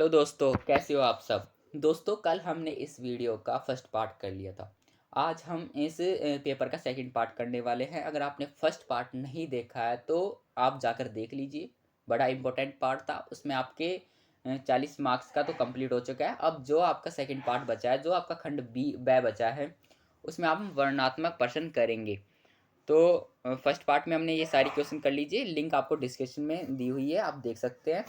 Hello दोस्तों, कैसे हो आप सब। दोस्तों, कल हमने इस वीडियो का फर्स्ट पार्ट कर लिया था। आज हम इस पेपर का सेकंड पार्ट करने वाले हैं। अगर आपने फर्स्ट पार्ट नहीं देखा है तो आप जाकर देख लीजिए। बड़ा इम्पोर्टेंट पार्ट था, उसमें आपके 40 मार्क्स का तो कंप्लीट हो चुका है। अब जो आपका सेकंड पार्ट बचा है, जो आपका खंड बी ब बचा है, उसमें आप वर्णनात्मक प्रश्न करेंगे। तो फर्स्ट पार्ट में हमने ये सारी क्वेश्चन कर लीजिए। लिंक आपको डिस्क्रिप्शन में दी हुई है, आप देख सकते हैं।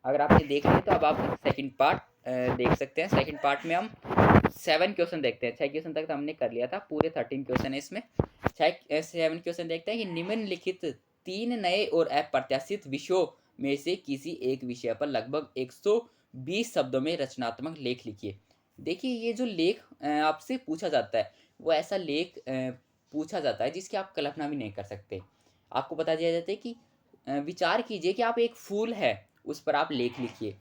अगर आपने देख लिया तो अब आप सेकंड पार्ट देख सकते हैं। सेकंड पार्ट में हम 7 क्वेश्चन देखते हैं। 6 क्वेश्चन तक तो हमने कर लिया था, पूरे 13 क्वेश्चन है इसमें। 7 क्वेश्चन देखते हैं कि निम्नलिखित 3 नए और अप्रत्याशित विषयों में से किसी एक विषय पर लगभग 120 शब्दों में रचनात्मक लेख लिखिए। देखिए, ये जो लेख आपसे पूछा जाता है, वो ऐसा लेख पूछा जाता है जिसकी आप कल्पना भी नहीं कर सकते। आपको बता दिया जाता है कि विचार कीजिए कि आप एक फूल है, उस पर आप लेख लिखिए।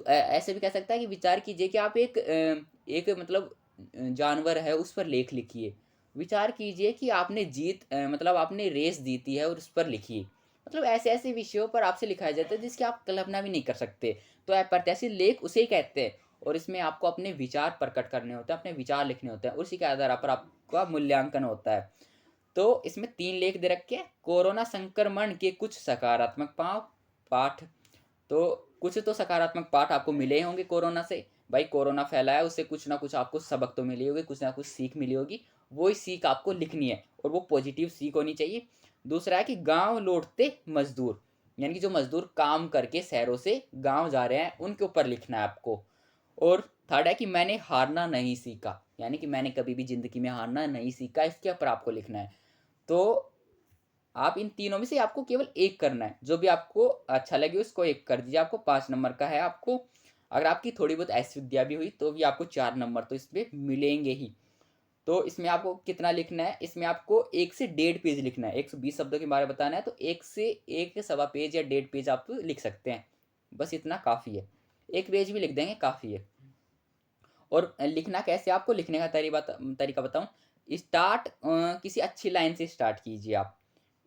ऐसे भी कह सकता है कि विचार कीजिए कि आप एक मतलब जानवर है, उस पर लेख लिखिए। विचार कीजिए कि आपने मतलब आपने रेस जीती है और उस पर लिखिए। मतलब ऐसे-ऐसे विषयों पर आपसे लिखाया जाता है जिसकी आप कल्पना भी नहीं कर सकते। तो अप्रत्याशित लेख उसे ही कहते हैं। और इसमें आपको अपने विचार प्रकट करने होते हैं, अपने विचार लिखने होते हैं, उसी के आधार पर आपका मूल्यांकन होता है। तो इसमें 3 लेख दे रखे हैं। कोरोना संक्रमण के कुछ सकारात्मक पाठ। तो कुछ तो सकारात्मक पाठ आपको मिले होंगे कोरोना से। भाई, कोरोना फैला है, उससे कुछ ना कुछ आपको सबक तो मिली होगी, कुछ ना कुछ सीख मिली होगी। वो ही सीख आपको लिखनी है और वो पॉजिटिव सीख होनी चाहिए। दूसरा है कि गांव लौटते मजदूर, यानी कि जो मजदूर काम करके शहरों से गांव जा रहे हैं, उनके ऊपर लिखना है आपको। और थर्ड है कि मैंने हारना नहीं सीखा, यानी कि मैंने कभी भी जिंदगी में हारना नहीं सीखा, इसके ऊपर आपको लिखना है। तो आप इन तीनों में से आपको केवल एक करना है। जो भी आपको अच्छा लगे उसको एक कर दीजिए। आपको 5 नंबर का है। आपको अगर आपकी थोड़ी बहुत ऐसी विद्या भी हुई तो भी आपको 4 नंबर तो इसमें मिलेंगे ही। तो इसमें आपको कितना लिखना है, इसमें आपको 1 से 1.5 पेज लिखना है। 120 शब्दों के बारे में बताना है तो 1 से 1 सवा पेज या 1.5 पेज आप लिख सकते हैं। बस इतना काफ़ी है। 1 पेज भी लिख देंगे काफ़ी है। और लिखना कैसे, आपको लिखने का तरीका बताऊं। स्टार्ट किसी अच्छी लाइन से स्टार्ट कीजिए आप।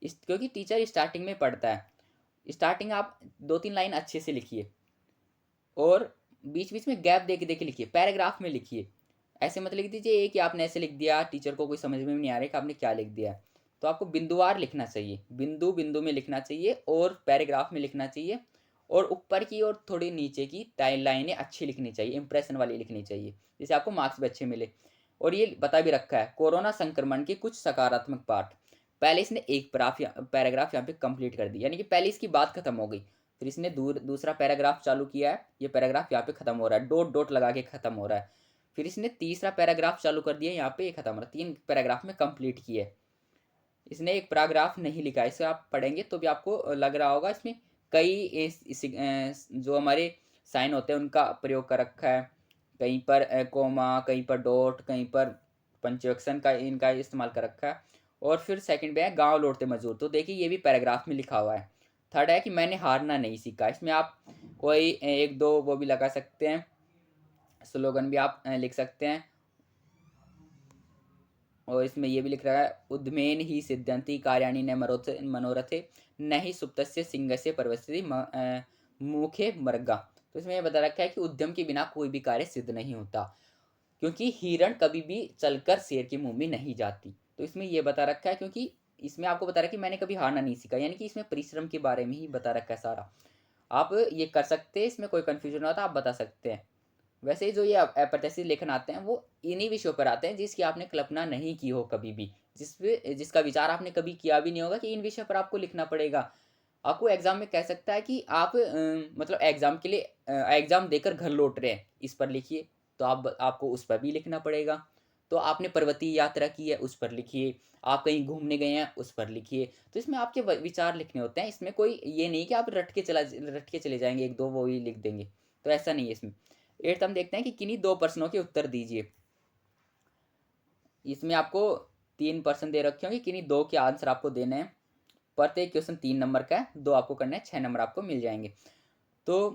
क्योंकि टीचर स्टार्टिंग में पढ़ता है। स्टार्टिंग आप 2-3 लाइन अच्छे से लिखिए और बीच बीच में गैप दे के लिखिए, पैराग्राफ में लिखिए। ऐसे मत लिख दीजिए कि आपने ऐसे लिख दिया, टीचर को कोई समझ में नहीं आ रहा है कि आपने क्या लिख दिया है। तो आपको बिंदुवार लिखना चाहिए, बिंदु बिंदु में लिखना चाहिए और पैराग्राफ में लिखना चाहिए। और ऊपर की और थोड़ी नीचे की लाइनें अच्छी लिखनी चाहिए, इंप्रेशन वाली लिखनी चाहिए, जिससे आपको मार्क्स भी अच्छे मिले। और ये बता भी रखा है, कोरोना संक्रमण के कुछ सकारात्मक पाठ। पहले इसने एक पैराग्राफ यहाँ पे कंप्लीट कर दी, यानी कि पहले इसकी बात खत्म हो गई। फिर इसने दूसरा पैराग्राफ चालू किया है, ये पैराग्राफ यहाँ पे खत्म हो रहा है, डॉट डॉट लगा के खत्म हो रहा है। फिर इसने तीसरा पैराग्राफ चालू कर दिया, यहाँ पे ये खत्म हो रहा है। 3 पैराग्राफ में कंप्लीट किया है। इसने एक पैराग्राफ नहीं लिखा है। इसे आप पढ़ेंगे तो भी आपको लग रहा होगा इसमें कई जो हमारे साइन होते हैं उनका प्रयोग कर रखा है। कहीं पर कोमा, कहीं पर डॉट, कहीं पर पंचुएक्शन का इनका इस्तेमाल कर रखा है। और फिर सेकंड पे है गांव लौटते मजदूर। तो देखिए, ये भी पैराग्राफ में लिखा हुआ है। थर्ड है कि मैंने हारना नहीं सीखा। इसमें आप कोई एक दो वो भी लगा सकते हैं, स्लोगन भी आप लिख सकते हैं। और इसमें ये भी लिख रहा है, उद्मेन ही सिद्ध्यन्ति कार्याणि न मनोरथे न ही सुप्तस्य सिंहस्य परवस्यति मुखे मर्गा। तो इसमें ये बता रखा है कि उद्यम के बिना कोई भी कार्य सिद्ध नहीं होता, क्योंकि हिरण कभी भी चलकर शेर के मुंह में नहीं जाती। तो इसमें ये बता रखा है, क्योंकि इसमें आपको बता रखा है कि मैंने कभी हारना नहीं सीखा, यानी कि इसमें परिश्रम के बारे में ही बता रखा है सारा। आप ये कर सकते हैं, इसमें कोई कंफ्यूजन हो तो आप बता सकते हैं। वैसे ही जो ये अप्रत्याशित लेखन आते हैं, वो इन्हीं विषयों पर आते हैं जिसकी आपने कल्पना नहीं की हो कभी भी, जिसका विचार आपने कभी किया भी नहीं होगा कि इन विषय पर आपको लिखना पड़ेगा। आपको एग्जाम में कह सकता है कि आप मतलब एग्जाम के लिए एग्जाम देकर घर लौट रहे हैं, इस पर लिखिए। तो आपको उस पर भी लिखना पड़ेगा। तो आपने पर्वतीय यात्रा की है, उस पर लिखिए। आप कहीं घूमने गए हैं, उस पर लिखिए। तो इसमें आपके विचार लिखने होते हैं। इसमें कोई ये नहीं कि आप रट के चले जाएंगे, एक दो वो ही लिख देंगे। तो ऐसा नहीं है इसमें। 8th हम देखते हैं कि किन्हीं 2 प्रश्नों के उत्तर दीजिए। इसमें आपको 3 प्रश्न दे रखे होंगे, किन्हीं 2 के आंसर आपको देने हैं। प्रत्येक क्वेश्चन 3 नंबर का है, 2 आपको करना है, 6 नंबर आपको मिल जाएंगे। तो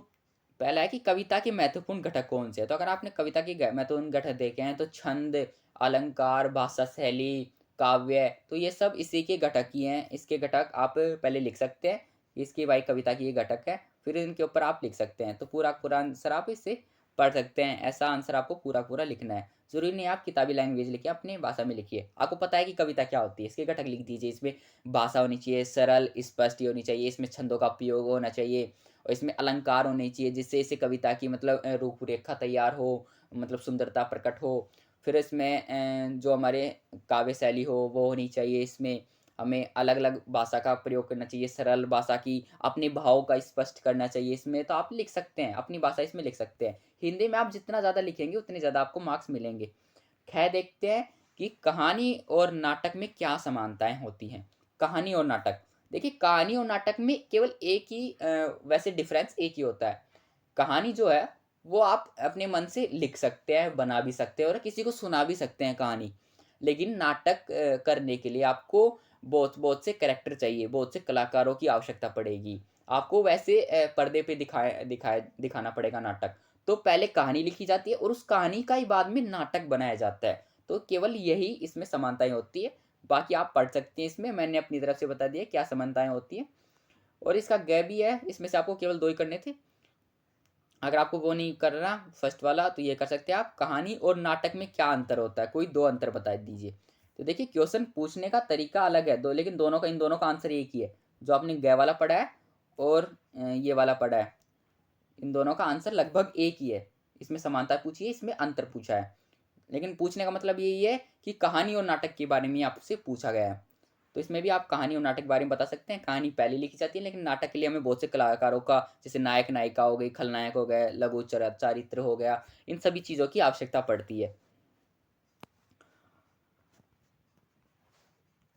पहला है कि कविता के महत्वपूर्ण घटक कौन से हैं। तो अगर आपने कविता के महत्वपूर्ण घटक देखे हैं तो छंद, अलंकार, भाषा शैली, काव्य, तो ये सब इसी के घटक ही हैं। इसके घटक आप पहले लिख सकते हैं इसकी भाई कविता की ये घटक है, फिर इनके ऊपर आप लिख सकते हैं। तो पूरा आंसर आप इससे पढ़ सकते हैं। ऐसा आंसर आपको पूरा लिखना है। ज़रूरी नहीं है आप किताबी लैंग्वेज लिखिए, अपनी भाषा में लिखिए। आपको पता है कि कविता क्या होती है, इसके घटक लिख दीजिए। इसमें भाषा होनी चाहिए, सरल, स्पष्ट होनी चाहिए, इसमें छंदों का प्रयोग होना चाहिए और इसमें अलंकार होने चाहिए, जिससे इसे कविता की मतलब रूपरेखा तैयार हो, मतलब सुंदरता प्रकट हो। फिर इसमें जो हमारे काव्य शैली हो वो होनी चाहिए। इसमें हमें अलग-अलग भाषा का प्रयोग करना चाहिए, सरल भाषा की, अपने भाव का स्पष्ट करना चाहिए इसमें। तो आप लिख सकते हैं, अपनी भाषा इसमें लिख सकते हैं। हिंदी में आप जितना ज़्यादा लिखेंगे उतने ज़्यादा आपको मार्क्स मिलेंगे। खैर देखते हैं कि कहानी और नाटक में क्या समानताएँ होती हैं। कहानी और नाटक, देखिए कहानी और नाटक में केवल एक ही वैसे डिफ़रेंस एक ही होता है। कहानी जो है वो आप अपने मन से लिख सकते हैं, बना भी सकते हैं और किसी को सुना भी सकते हैं कहानी। लेकिन नाटक करने के लिए आपको बहुत बहुत से कैरेक्टर चाहिए, बहुत से कलाकारों की आवश्यकता पड़ेगी। आपको वैसे पर्दे पे दिखाना पड़ेगा नाटक। तो पहले कहानी लिखी जाती है और उस कहानी का ही बाद में नाटक बनाया जाता है। तो केवल यही इसमें समानताएँ होती है। बाकी आप पढ़ सकते हैं इसमें, मैंने अपनी तरफ से बता दिया क्या समानताएँ होती हैं। और इसका ग भी है, इसमें से आपको केवल 2 ही करने थे। अगर आपको वो नहीं करना फर्स्ट वाला तो ये कर सकते हैं आप, कहानी और नाटक में क्या अंतर होता है? कोई 2 अंतर बता दीजिए। तो देखिए क्वेश्चन पूछने का तरीका अलग है, दो लेकिन इन दोनों का आंसर एक ही है। जो आपने ग वाला पढ़ा है और ये वाला पढ़ा है, इन दोनों का आंसर लगभग एक ही है। इसमें समानता पूछी है, इसमें अंतर पूछा है। लेकिन पूछने का मतलब यही है कि कहानी और नाटक के बारे में आपसे पूछा गया है। तो इसमें भी आप कहानी और नाटक के बारे में बता सकते हैं। कहानी पहले लिखी जाती है, लेकिन नाटक के लिए हमें बहुत से कलाकारों का, जैसे नायक-नायिका हो गई, खलनायक हो गए, लघु चारित्र हो गया, इन सभी चीज़ों की आवश्यकता पड़ती है।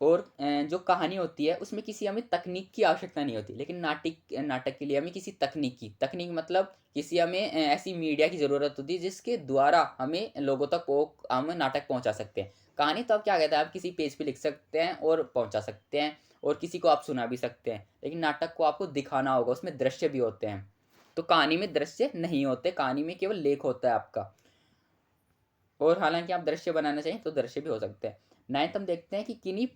और जो कहानी होती है उसमें किसी हमें तकनीक की आवश्यकता नहीं होती, लेकिन नाटक के लिए हमें किसी तकनीक मतलब किसी हमें ऐसी मीडिया की ज़रूरत होती है जिसके द्वारा हमें लोगों तक वो हम नाटक पहुंचा सकते हैं। कहानी तो आप क्या कहते हैं, आप किसी पेज पे लिख सकते हैं और पहुंचा सकते हैं और किसी को आप सुना भी सकते हैं, लेकिन नाटक को आपको दिखाना होगा, उसमें दृश्य भी होते हैं। तो कहानी में दृश्य नहीं होते, कहानी में केवल लेख होता है आपका। और हालाँकि आप दृश्य बनाना चाहें तो दृश्य भी हो सकते हैं। 9th हम देखते हैं कि किन्हीं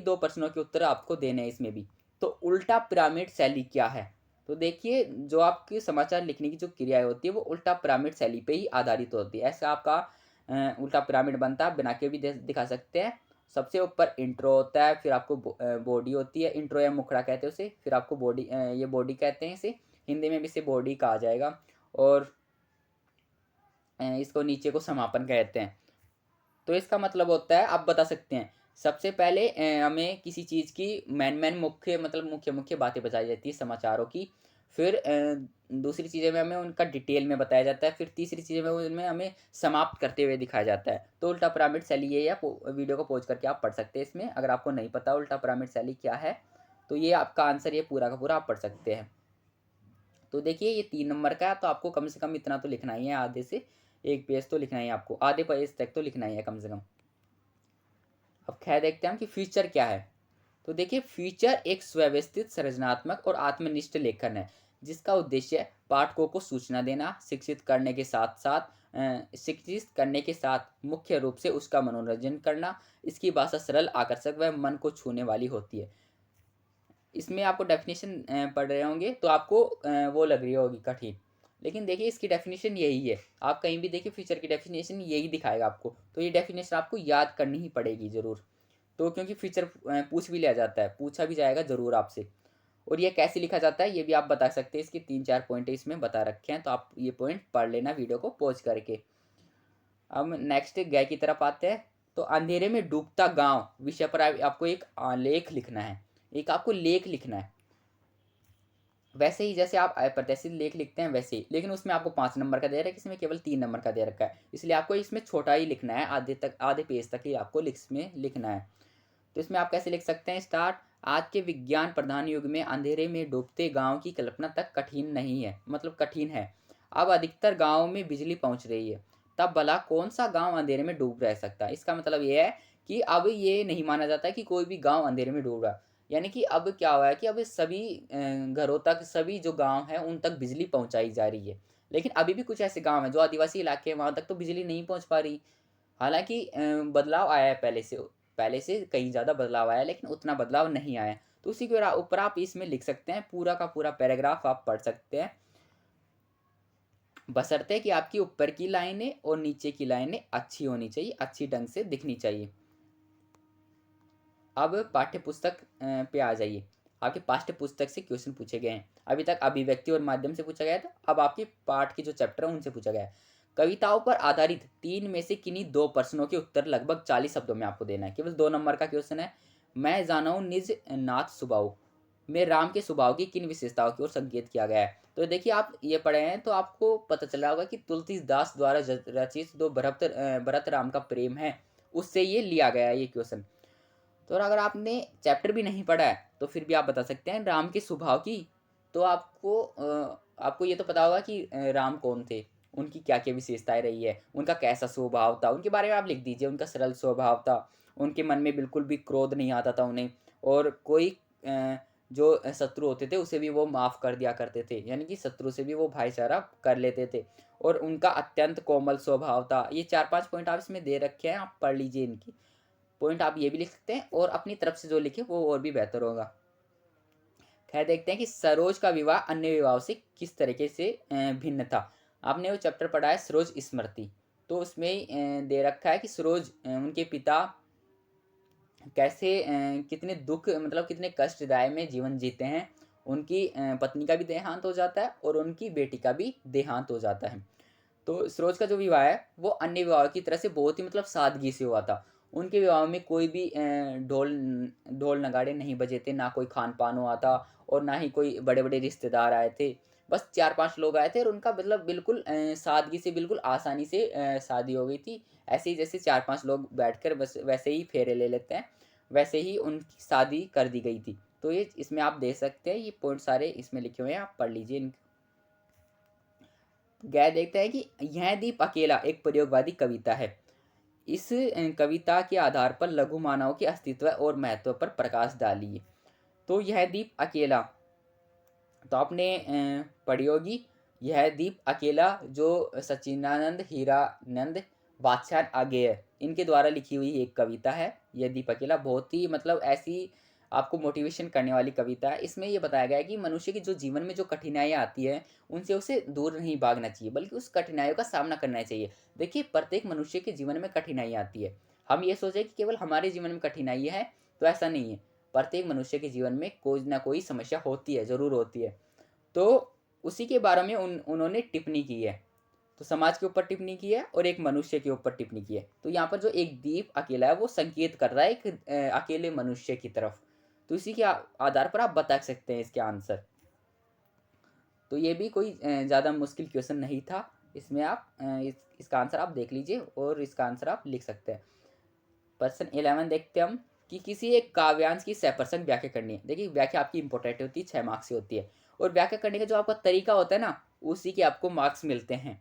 2 प्रश्नों के उत्तर आपको देने हैं इसमें भी। तो उल्टा पिरामिड शैली क्या है? तो देखिए जो आपकी समाचार लिखने की जो क्रिया होती है वो उल्टा पिरामिड शैली पे ही आधारित होती है। ऐसा आपका उल्टा पिरामिड बनता है, आप बना के भी दे दिखा सकते हैं। सबसे ऊपर इंट्रो होता है, फिर आपको बॉडी होती है, इंट्रो या मुखड़ा कहते हैं उसे, फिर आपको ये बॉडी कहते हैं इसे, हिंदी में भी इसे बॉडी कहा जाएगा और इसको नीचे को समापन कहते हैं। तो इसका मतलब होता है आप बता सकते हैं, सबसे पहले हमें किसी चीज़ की मेन मुख्य मतलब मुख्य बातें बताई जाती है समाचारों की। फिर दूसरी चीज़ें में हमें उनका डिटेल में बताया जाता है। फिर तीसरी चीज़ें में उनमें हमें समाप्त करते हुए दिखाया जाता है। तो उल्टा पिरामिड शैली ये है, वीडियो को पॉज़ करके आप पढ़ सकते हैं इसमें। अगर आपको नहीं पता उल्टा पिरामिड शैली क्या है, तो ये आपका आंसर ये पूरा का पूरा आप पढ़ सकते हैं। तो देखिए ये 3 नंबर का है, तो आपको कम से कम इतना तो लिखना ही है, आधे से 1 पेज तो लिखना ही है आपको, आधे पेज तक तो लिखना ही है कम से कम। अब खैर देखते हैं हम कि फीचर क्या है। तो देखिए फीचर एक सुव्यवस्थित, सृजनात्मक और आत्मनिष्ठ लेखन है, जिसका उद्देश्य पाठकों को सूचना देना, शिक्षित करने के साथ मुख्य रूप से उसका मनोरंजन करना। इसकी भाषा सरल, आकर्षक व मन को छूने वाली होती है। इसमें आपको डेफिनेशन पढ़ रहे होंगे तो आपको वो लग रही होगी कठिन, लेकिन देखिए इसकी डेफिनेशन यही है। आप कहीं भी देखिए फीचर की डेफिनेशन यही दिखाएगा आपको, तो ये डेफिनेशन आपको याद करनी ही पड़ेगी ज़रूर। तो क्योंकि फीचर पूछ भी लिया जाता है, पूछा भी जाएगा ज़रूर आपसे। और ये कैसे लिखा जाता है ये भी आप बता सकते हैं, इसके 3-4 पॉइंट इसमें बता रखे हैं, तो आप ये पॉइंट पढ़ लेना वीडियो को पॉज करके। अब नेक्स्ट गय की तरफ आते हैं। तो अंधेरे में डूबता गांव विषय पर आपको एक लेख लिखना है, एक आपको लेख लिखना है। वैसे ही जैसे आप अप्रत्याशित लेख लिखते हैं वैसे ही, लेकिन उसमें आपको 5 नंबर का दे रखा है, इसमें केवल 3 नंबर का दे रखा है, इसलिए आपको इसमें छोटा ही लिखना है, आधे पेज तक ही आपको इसमें लिखना है। तो इसमें आप कैसे लिख सकते हैं, स्टार्ट, आज के विज्ञान प्रधान युग में अंधेरे में डूबते गांव की कल्पना तक कठिन नहीं है, मतलब कठिन है। अब अधिकतर गाँव में बिजली पहुंच रही है, तब भला कौन सा गाँव अंधेरे में डूब रह सकता है। इसका मतलब ये है कि अब ये नहीं माना जाता है कि कोई भी गाँव अंधेरे में डूब रहा है। यानी कि अब क्या हुआ है कि अब सभी घरों तक, सभी जो गाँव हैं उन तक बिजली पहुँचाई जा रही है। लेकिन अभी भी कुछ ऐसे गाँव हैं जो आदिवासी इलाके हैं, वहाँ तक तो बिजली नहीं पहुँच पा रही। हालाँकि बदलाव आया है पहले से। पहले से कहीं ज़्यादा बदलाव आया है, लेकिन उतना बदलाव नहीं आया। तो उसी के ऊपर आप इसमें लिख सकते हैं, पूरा का पूरा पैराग्राफ आप पढ़ सकते हैं, बशर्ते कि आपकी ऊपर की लाइनें और नीचे की लाइनें अच्छी होनी चाहिए, अच्छी ढंग से दिखनी चाहिए। अब पाठ्य पुस्तक पे आ जाइए। आपके पाठ्य पुस्तक से क्वेश्चन पूछे गए हैं। अभी तक अभिव्यक्ति और माध्यम से पूछा गया था, अब आपके पाठ के जो चैप्टर हैं उनसे पूछा गया है। कविताओं पर आधारित 3 में से किन्हीं 2 प्रश्नों के उत्तर लगभग 40 शब्दों में आपको देना है। केवल 2 नंबर का क्वेश्चन है। मैं जानऊँ निज नाथ स्वभाव में राम के स्वभाव की किन विशेषताओं की ओर संकेत किया गया है। तो देखिए, आप ये पढ़े हैं तो आपको पता चला होगा कि तुलसीदास द्वारा रचित जो भरत राम का प्रेम है, उससे ये लिया गया है ये क्वेश्चन। तो अगर आपने चैप्टर भी नहीं पढ़ा है तो फिर भी आप बता सकते हैं राम के स्वभाव की। तो आपको ये तो पता होगा कि राम कौन थे, उनकी क्या क्या विशेषताएं रही है, उनका कैसा स्वभाव था, उनके बारे में आप लिख दीजिए। उनका सरल स्वभाव था, उनके मन में बिल्कुल भी क्रोध नहीं आता था उन्हें, और कोई जो शत्रु होते थे उसे भी वो माफ़ कर दिया करते थे, यानी कि शत्रु से भी वो भाईचारा कर लेते थे। और उनका अत्यंत कोमल स्वभाव था। ये 4-5 पॉइंट आप इसमें दे रखे हैं, आप पढ़ लीजिए इनकी पॉइंट। आप ये भी लिख सकते हैं और अपनी तरफ से जो लिखे वो और भी बेहतर होगा। खैर, देखते हैं कि सरोज का विवाह अन्य विवाहों से किस तरीके से भिन्न था। आपने वो चैप्टर पढ़ा है सरोज स्मृति, तो उसमें दे रखा है कि सरोज उनके पिता कैसे कितने दुख मतलब कितने कष्टदायक में जीवन जीते हैं। उनकी पत्नी का भी देहांत हो जाता है और उनकी बेटी का भी देहांत हो जाता है। तो सरोज का जो विवाह है वो अन्य विवाह की तरह से बहुत ही मतलब सादगी से हुआ था। उनके विवाह में कोई भी ढोल ढोल नगाड़े नहीं बजे थे, ना कोई खान पान हुआ था और ना ही कोई बड़े बड़े रिश्तेदार आए थे। बस 4-5 लोग आए थे और उनका मतलब बिल्कुल सादगी से, बिल्कुल आसानी से शादी हो गई थी। ऐसे ही जैसे 4-5 लोग बैठकर बस वैसे ही फेरे ले लेते हैं, वैसे ही उनकी शादी कर दी गई थी। तो ये इसमें आप देख सकते हैं, ये पॉइंट सारे इसमें लिखे हुए हैं, आप पढ़ लीजिए। गए देखते हैं कि यह दीप अकेला एक प्रयोगवादी कविता है। इस कविता के आधार पर लघु मानव के अस्तित्व और महत्व पर प्रकाश डालिए। तो यह दीप अकेला तो आपने पढ़ी होगी। यह दीप अकेला जो सच्चिदानंद हीरानंद बादशाह आगेय इनके द्वारा लिखी हुई एक कविता है। यह दीप अकेला बहुत ही मतलब ऐसी आपको मोटिवेशन करने वाली कविता है। इसमें यह बताया गया है कि मनुष्य के जो जीवन में जो कठिनाइयाँ आती है उनसे उसे दूर नहीं भागना चाहिए, बल्कि उस कठिनाइयों का सामना करना चाहिए। देखिए, प्रत्येक मनुष्य के जीवन में कठिनाई आती है। हम ये सोचें कि केवल हमारे जीवन में कठिनाई है, तो ऐसा नहीं है। प्रत्येक मनुष्य के जीवन में कोई ना कोई समस्या होती है, ज़रूर होती है। तो उसी के बारे में उन्होंने टिप्पणी की है। तो समाज के ऊपर टिप्पणी की है और एक मनुष्य के ऊपर टिप्पणी की है। तो यहाँ पर जो एक दीप अकेला है वो संकेत कर रहा है एक अकेले मनुष्य की तरफ। तो इसी के आधार पर आप बता सकते हैं इसके आंसर। तो ये भी कोई ज़्यादा मुश्किल क्वेश्चन नहीं था। इसमें आप इसका आंसर आप देख लीजिए और इसका आंसर आप लिख सकते हैं। प्रश्न 11 देखते हैं हम कि किसी एक काव्यांश की सप्रसंग व्याख्या करनी है। देखिए, व्याख्या आपकी इंपॉर्टेंट होती है, 6 मार्क्स से होती है। और व्याख्या करने का जो आपका तरीका होता है ना, उसी के आपको मार्क्स मिलते हैं।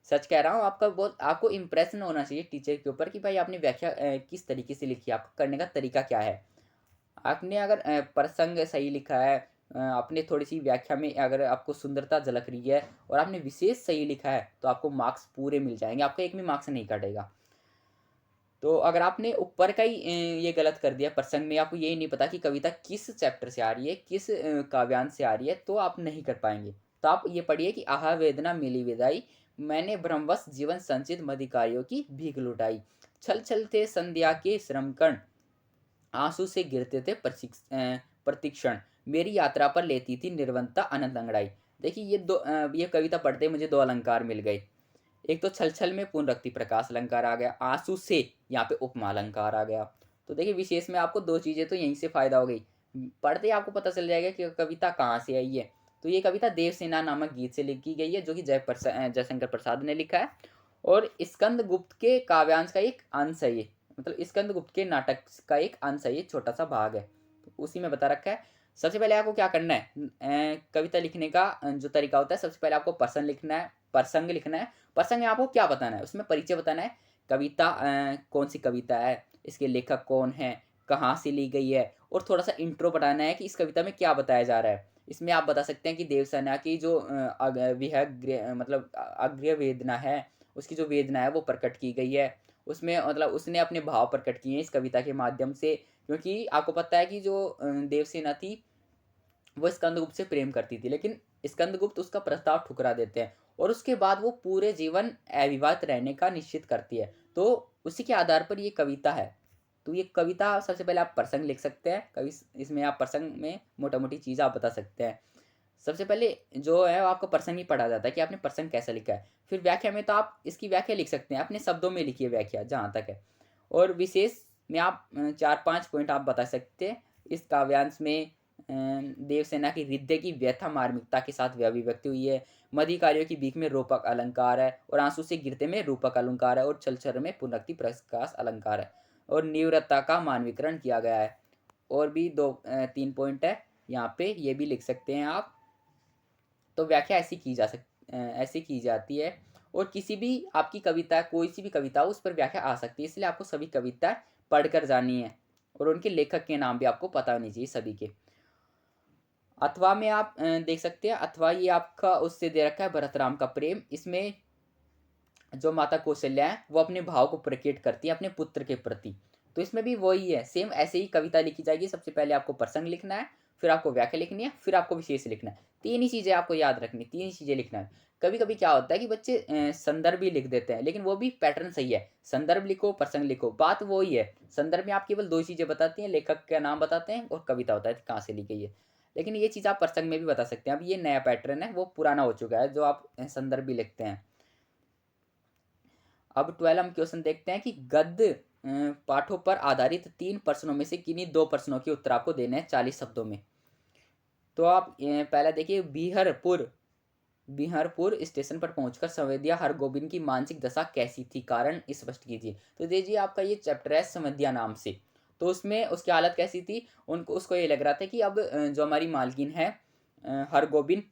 सच कह रहा हूँ, आपका बहुत आपको इंप्रेशन होना चाहिए टीचर के ऊपर कि भाई आपने व्याख्या किस तरीके से लिखी है, आपका करने का तरीका क्या है। आपने अगर प्रसंग सही लिखा है, आपने थोड़ी सी व्याख्या में अगर आपको सुंदरता झलक रही है और आपने विशेष सही लिखा है, तो आपको मार्क्स पूरे मिल जाएंगे, आपका एक भी मार्क्स नहीं कटेगा। तो अगर आपने ऊपर का ही ये गलत कर दिया प्रसंग में, आपको यही नहीं पता कि कविता किस चैप्टर से आ रही है, किस काव्यांश से आ रही है, तो आप नहीं कर पाएंगे। तो आप ये पढ़िए कि आहा वेदना मिली विदाई, मैंने भ्रमवश जीवन संचित मधिकारियों की भीख लुटाई, छल छल थे संध्या के श्रमकण, आंसू से गिरते थे प्रतीक्षण, मेरी यात्रा पर लेती थी निर्वनता अनंत अंगड़ाई। देखिए, ये कविता पढ़ते मुझे 2 अलंकार मिल गए। एक तो छल छल में पुनरक्ति प्रकाश अलंकार आ गया, आंसू से यहाँ पे उपमा अलंकार आ गया। तो देखिए, विशेष में आपको 2 चीज़ें तो यहीं से फायदा हो गई। पढ़ते ही आपको पता चल जाएगा कि कविता कहाँ से आई है। तो ये कविता देवसेना नामक गीत से लिखी गई है, जो कि जयशंकर प्रसाद ने लिखा है। और स्कंद गुप्त के काव्यांश का एक अंश है ये, मतलब स्कंद गुप्त के नाटक का एक अंश है, ये छोटा सा भाग है। तो उसी में बता रखा है। सबसे पहले आपको क्या करना है, कविता लिखने का जो तरीका होता है, सबसे पहले आपको प्रसंग लिखना है, प्रसंग लिखना है। प्रसंग में आपको क्या बताना है, उसमें परिचय बताना है, कविता कौन सी कविता है, इसके लेखक कौन है, कहाँ से ली गई है, और थोड़ा सा इंट्रो बताना है कि इस कविता में क्या बताया जा रहा है। इसमें आप बता सकते हैं कि देवसेना की जो मतलब अग्र वेदना है, उसकी जो वेदना है वो प्रकट की गई है। उसमें मतलब उसने अपने भाव प्रकट किए हैं इस कविता के माध्यम से, क्योंकि आपको पता है कि जो देवसेना थी वो स्कंदगुप्त से प्रेम करती थी, लेकिन स्कंदगुप्त उसका प्रस्ताव ठुकरा देते हैं और उसके बाद वो पूरे जीवन अविवाहित रहने का निश्चित करती है। तो उसी के आधार पर ये कविता है। तो ये कविता सबसे पहले आप प्रसंग लिख सकते हैं, कवि इसमें आप प्रसंग में मोटा मोटी चीज़ आप बता सकते हैं। सबसे पहले जो है वो आपको प्रसंग ही पढ़ा जाता है कि आपने प्रसंग कैसा लिखा है। फिर व्याख्या में तो आप इसकी व्याख्या लिख सकते हैं, अपने शब्दों में लिखिए व्याख्या जहाँ तक है। और विशेष में आप 4-5 पॉइंट आप बता सकते हैं। इस काव्यांश में देवसेना की हृदय की व्यथा मार्मिकता के साथ अभिव्यक्ति हुई है। मध्यकार्यों की बीक में रूपक अलंकार है और आंसू से गिरते में रूपक अलंकार है और छलछल में पुनक्ति प्रकाश अलंकार है और निवृत्ता का मानवीकरण किया गया है। और भी 2-3 पॉइंट है यहाँ पे, ये भी लिख सकते हैं आप। तो व्याख्या ऐसी की जाती है। और किसी भी आपकी कविता, कोई सी भी कविता हो, उस पर व्याख्या आ सकती है, इसलिए आपको सभी कविताएं पढ़कर जानी है और उनके लेखक के नाम भी आपको पता होने चाहिए सभी के। अथवा में आप देख सकते हैं, अथवा ये आपका उससे दे रखा है भरत राम का प्रेम। इसमें जो माता कौशल्या है वो अपने भाव को प्रकट करती है अपने पुत्र के प्रति। तो इसमें भी वही है, सेम ऐसे ही कविता लिखी जाएगी। सबसे पहले आपको प्रसंग लिखना है, फिर आपको व्याख्या लिखनी है, फिर आपको विशेष लिखना है। तीन ही चीज़ें आपको याद रखनी, तीन ही चीज़ें लिखना है। कभी कभी क्या होता है कि बच्चे संदर्भ भी लिख देते हैं, लेकिन वो भी पैटर्न सही है। संदर्भ लिखो, प्रसंग लिखो, बात वही है। संदर्भ में आप केवल दो चीज़ें बताती हैं, लेखक का नाम बताते हैं और कविता होता है कहाँ से लिखी है। लेकिन ये चीज़ आप प्रसंग में भी बता सकते हैं। अब ये नया पैटर्न है, वो पुराना हो चुका है, जो आप संदर्भ भी लिखते हैं। अब 12 हम क्वेश्चन देखते हैं कि गद्य पाठों पर आधारित 3 प्रश्नों में से किन्हीं 2 प्रश्नों के उत्तर आपको देने हैं 40 शब्दों में। तो आप पहला देखिए, बिहरपुर स्टेशन पर पहुंचकर संवेदिया हरगोविंद की मानसिक दशा कैसी थी, कारण स्पष्ट कीजिए। तो देखिए आपका ये चैप्टर है संवेदिया नाम से। तो उसमें उसकी हालत कैसी थी, उनको उसको ये लग रहा था कि अब जो हमारी मालकिन है हरगोविंद,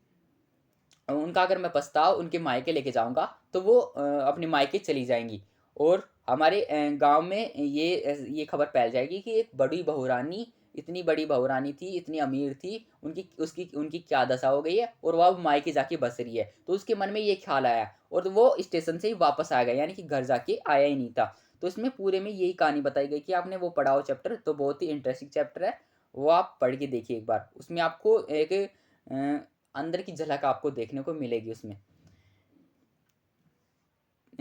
उनका अगर मैं प्रस्ताव उनके मायके लेके जाऊंगा तो वो अपने मायके चली जाएंगी और हमारे गांव में ये खबर फैल जाएगी कि एक बड़ी बहुरानी, इतनी बड़ी बहुरानी थी, इतनी अमीर थी, उनकी क्या दशा हो गई है और वह अब मायके जाके बस रही है। तो उसके मन में ये ख्याल आया और वो स्टेशन से ही वापस आ गया, यानी कि घर जाके आया ही नहीं था। तो इसमें पूरे में यही कहानी बताई गई कि आपने वो पढ़ा हो चैप्टर, तो बहुत ही इंटरेस्टिंग चैप्टर है, वो आप पढ़ के देखिए एक बार। उसमें आपको एक अंदर की झलक आपको देखने को मिलेगी उसमें।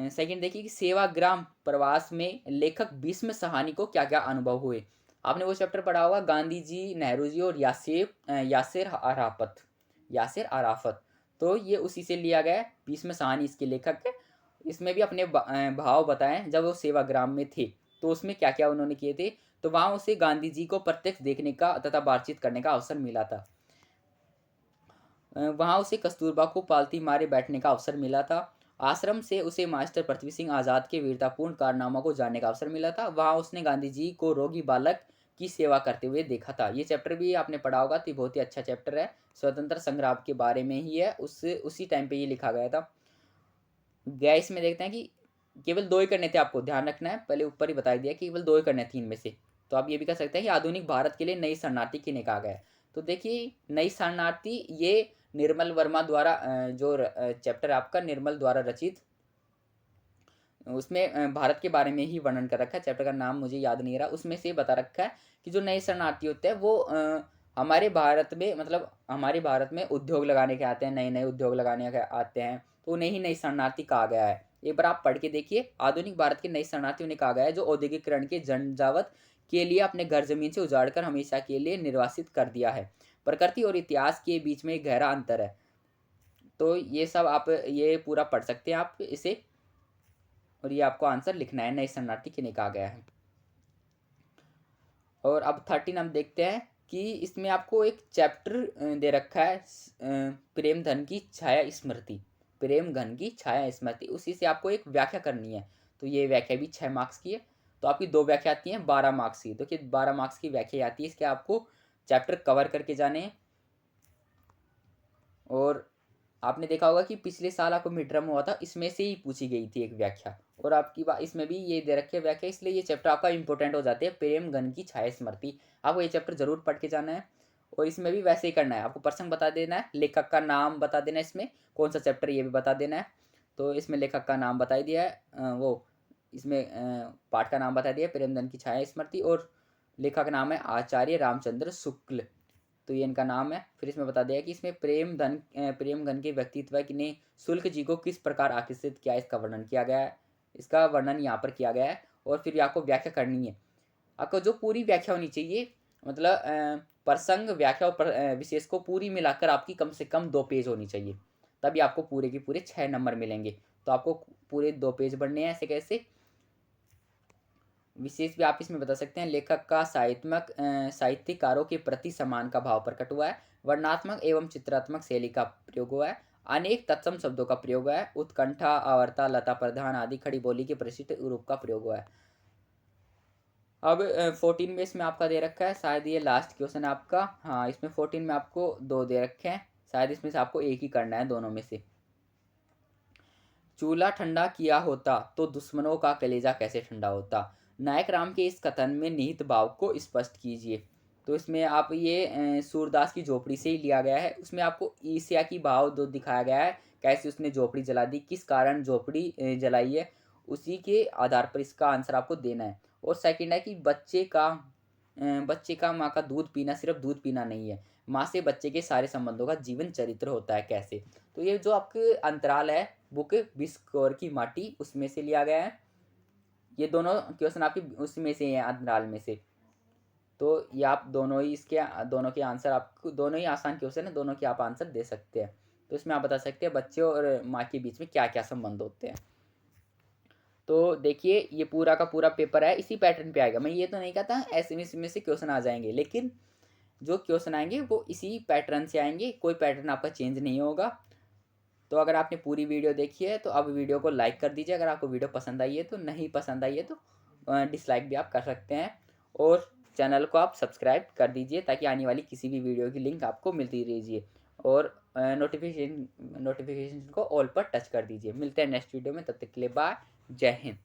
सेकंड देखिए कि सेवाग्राम प्रवास में लेखक भीष्म सहानी को क्या क्या अनुभव हुए। आपने वो चैप्टर पढ़ा होगा, गांधी जी, नेहरू जी और यासिर अराफत। तो ये उसी से लिया गया है, भीष्म सहानी इसके लेखक है। इसमें भी अपने भाव बताएं जब वो सेवाग्राम में थे तो उसमें क्या क्या उन्होंने किए थे। तो वहाँ उसे गांधी जी को प्रत्यक्ष देखने का तथा बातचीत करने का अवसर मिला था। वहाँ उसे कस्तूरबा को पालती मारे बैठने का अवसर मिला था। आश्रम से उसे मास्टर पृथ्वी सिंह आज़ाद के वीरतापूर्ण कारनामों को जानने का अवसर मिला था। वहाँ उसने गांधी जी को रोगी बालक की सेवा करते हुए देखा था। ये चैप्टर भी आपने पढ़ा होगा, तो बहुत ही अच्छा चैप्टर है, स्वतंत्र संग्राम के बारे में ही है, उसी टाइम पे ये लिखा गया था। गैस में देखते हैं कि केवल दो ही करने थे, आपको ध्यान रखना है, पहले ऊपर ही बता दिया कि केवल दो ही करने थे इनमें से। तो आप ये भी कह सकते हैं कि आधुनिक भारत के लिए नई शरणार्थी किन्हें कहा गया है। तो देखिए नई शरणार्थी ये निर्मल वर्मा द्वारा जो चैप्टर आपका निर्मल द्वारा रचित, उसमें भारत के बारे में ही वर्णन कर रखा है। चैप्टर का नाम मुझे याद नहीं रहा, उसमें से बता रखा है कि जो नए शरणार्थी होते हैं वो हमारे भारत में, मतलब हमारे भारत में उद्योग लगाने के आते हैं, नए नए उद्योग लगाने के आते हैं, तो उन्हें ही नई शरणार्थी कहा गया है। एक बार आप पढ़ के देखिए, आधुनिक भारत के नई शरणार्थी उन्हें कहा गया है जो औद्योगिकरण के झंझावत के लिए अपने घर जमीन से उजाड़ कर हमेशा के लिए निर्वासित कर दिया है। प्रकृति और इतिहास के बीच में एक गहरा अंतर है। तो ये सब आप ये पूरा पढ़ सकते हैं आप इसे, और ये आपको आंसर लिखना है, नए शरणार्थी किन्हें कहा गया है। और अब 13 हम देखते हैं कि इसमें आपको एक चैप्टर दे रखा है प्रेम धन की छाया स्मृति, प्रेम घन की छाया स्मृति, उसी से आपको एक व्याख्या करनी है। तो ये व्याख्या भी 6 मार्क्स की है। तो आपकी दो व्याख्या आती हैं 12 मार्क्स की, तो कि 12 मार्क्स की व्याख्या आती है, इसके आपको चैप्टर कवर करके जाने हैं। और आपने देखा होगा कि पिछले साल आपको मिड टर्म हुआ था, इसमें से ही पूछी गई थी एक व्याख्या, और आपकी बात इसमें भी ये दे रखी है व्याख्या, इसलिए ये चैप्टर आपका इंपॉर्टेंट हो जाते हैं। प्रेम घन की छाया स्मृति, आपको ये चैप्टर जरूर पढ़ के जाना है। और इसमें भी वैसे ही करना है, आपको प्रसंग बता देना है, लेखक का नाम बता देना है, इसमें कौन सा चैप्टर ये भी बता देना है। तो इसमें लेखक का नाम बता ही दिया है, वो इसमें पाठ का नाम बता दिया, प्रेमधन की छाया स्मृति, और लेखक का नाम है आचार्य रामचंद्र शुक्ल। तो ये इनका नाम है। फिर इसमें बता दिया कि इसमें प्रेमगन के व्यक्तित्व ने शुल्क जी को किस प्रकार आकर्षित किया, इसका वर्णन किया गया है। इसका वर्णन यहाँ पर किया गया है। और फिर आपको व्याख्या करनी है। आपको जो पूरी व्याख्या होनी चाहिए, मतलब प्रसंग, व्याख्या और विशेष को पूरी मिलाकर आपकी कम से कम 2 पेज होनी चाहिए, तभी आपको पूरे के पूरे 6 नंबर मिलेंगे। तो आपको पूरे 2 पेज बढ़ने हैं। ऐसे कैसे? विशेष भी आप इसमें बता सकते हैं, लेखक का साहित्यकारों के प्रति सम्मान का भाव प्रकट हुआ है, वर्णात्मक एवं चित्रात्मक शैली का प्रयोग हुआ है, अनेक तत्सम शब्दों का प्रयोग हुआ है, उत्कंठा, आवर्ता, लता प्रधान आदि खड़ी बोली के प्रसिद्ध रूप का प्रयोग हुआ है। अब 14 में इसमें आपका दे रखा है, शायद ये लास्ट क्वेश्चन आपका। हाँ, इसमें 14 में आपको 2 दे रखे हैं, शायद इसमें से आपको एक ही करना है दोनों में से। चूल्हा ठंडा किया होता तो दुश्मनों का कलेजा कैसे ठंडा होता। नायक राम के इस कथन में निहित भाव को स्पष्ट कीजिए। तो इसमें आप ये सूरदास की झोपड़ी से ही लिया गया है। उसमें आपको ईर्ष्या की भाव दो दिखाया गया है, कैसे उसने झोपड़ी जला दी, किस कारण झोपड़ी जलाई है, उसी के आधार पर इसका आंसर आपको देना है। और सेकंड है कि बच्चे का माँ का दूध पीना सिर्फ दूध पीना नहीं है, माँ से बच्चे के सारे संबंधों का जीवन चरित्र होता है कैसे। तो ये जो आपके अंतराल है बुक 20 कौर की माटी, उसमें से लिया गया है। ये दोनों क्वेश्चन आपके उसमें से हैं, अंतराल में से। तो ये आप दोनों के आंसर, आपको दोनों ही आसान क्वेश्चन है, दोनों के आप आंसर दे सकते हैं। तो इसमें आप बता सकते हैं बच्चे और माँ के बीच में क्या क्या संबंध होते हैं। तो देखिए, ये पूरा का पूरा पेपर है इसी पैटर्न पे आएगा। मैं ये तो नहीं कहता ऐसे में से क्वेश्चन आ जाएंगे, लेकिन जो क्वेश्चन आएंगे वो इसी पैटर्न से आएंगे, कोई पैटर्न आपका चेंज नहीं होगा। तो अगर आपने पूरी वीडियो देखी है तो अब वीडियो को लाइक कर दीजिए, अगर आपको वीडियो पसंद आई है तो। नहीं पसंद आई है तो डिसलाइक भी आप कर सकते हैं। और चैनल को आप सब्सक्राइब कर दीजिए, ताकि आने वाली किसी भी वीडियो की लिंक आपको मिलती रहिए। और नोटिफिकेशन को ऑल पर टच कर दीजिए। मिलते हैं नेक्स्ट वीडियो में, तब तक के लिए बाय, जय हिंद।